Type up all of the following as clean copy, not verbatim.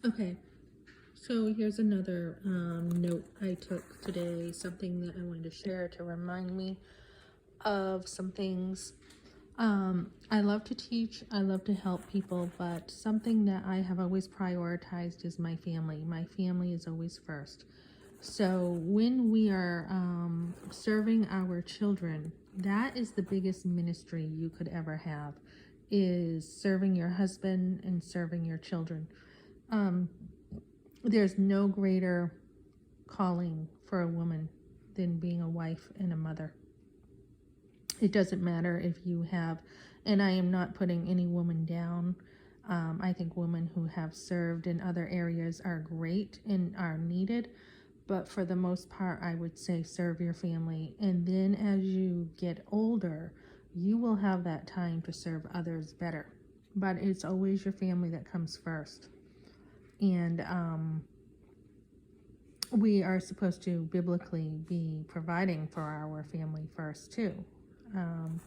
Okay, so here's another note I took today, something that I wanted to share to remind me of some things. I love to teach, I love to help people, but something that I have always prioritized is my family. My family is always first. So when we are serving our children, that is the biggest ministry you could ever have, is serving your husband and serving your children. Um, there's no greater calling for a woman than being a wife and a mother. It doesn't matter if you have, and I am not putting any woman down. I think women who have served in other areas are great and are needed, but for the most part, I would say serve your family. And then as you get older, you will have that time to serve others better. But it's always your family that comes first. And we are supposed to biblically be providing for our family first too. And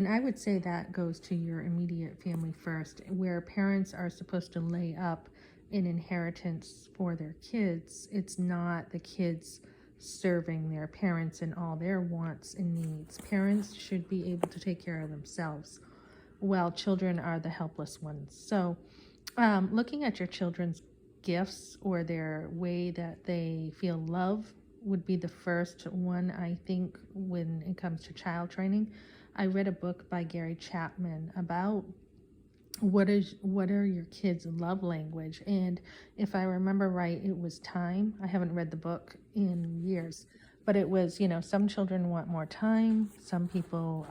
I would say that goes to your immediate family first, where parents are supposed to lay up an inheritance for their kids. It's not the kids serving their parents in all their wants and needs. Parents should be able to take care of themselves, while children are the helpless ones. So looking at your children's gifts or their way that they feel love would be the first one, I think, when it comes to child training. I read a book by Gary Chapman about what are your kids' love language, and if I remember right, it was time. I haven't read the book in years, but it was, some children want more time, some people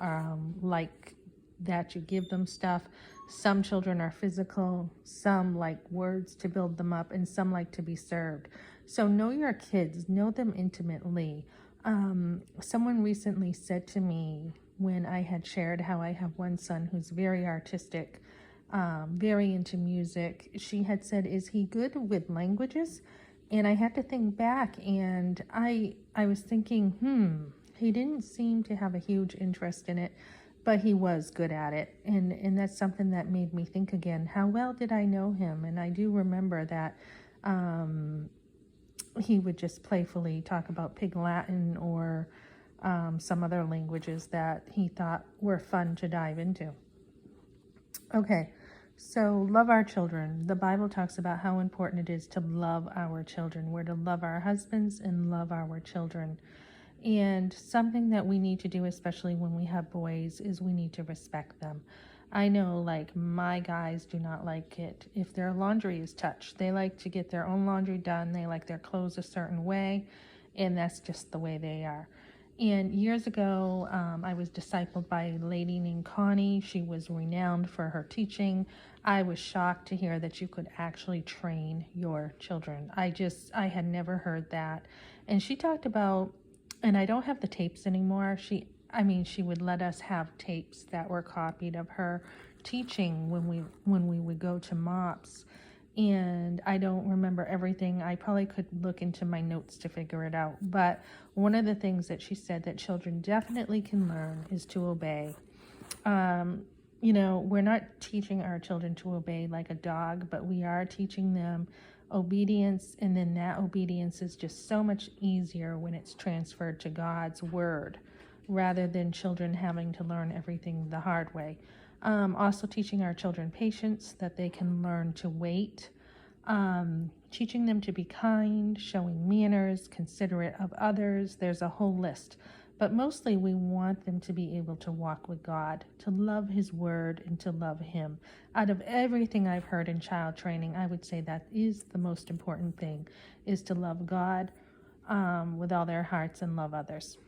like that you give them stuff, some children are physical, some like words to build them up, and some like to be served. So know your kids, know them intimately. Someone recently said to me, when I had shared how I have one son who's very artistic, very into music, she had said, "Is he good with languages?" And I had to think back, and I was thinking, he didn't seem to have a huge interest in it, but he was good at it. And that's something that made me think again, how well did I know him? And I do remember that he would just playfully talk about Pig Latin or some other languages that he thought were fun to dive into. Okay, so love our children. The Bible talks about how important it is to love our children. We're to love our husbands and love our children. And something that we need to do, especially when we have boys, is we need to respect them. I know, like, my guys do not like it if their laundry is touched. They like to get their own laundry done. They like their clothes a certain way, and that's just the way they are. And years ago, I was discipled by a lady named Connie. She was renowned for her teaching. I was shocked to hear that you could actually train your children. I had never heard that. And she talked about, and I don't have the tapes anymore. She would let us have tapes that were copied of her teaching when we would go to MOPS. And I don't remember everything. I probably could look into my notes to figure it out. But one of the things that she said that children definitely can learn is to obey. We're not teaching our children to obey like a dog, but we are teaching them obedience, and then that obedience is just so much easier when it's transferred to God's word, rather than children having to learn everything the hard way. Also teaching our children patience, that they can learn to wait. Teaching them to be kind, showing manners, considerate of others. There's a whole list. But mostly we want them to be able to walk with God, to love his word, and to love him. Out of everything I've heard in child training, I would say that is the most important thing, is to love God with all their hearts and love others.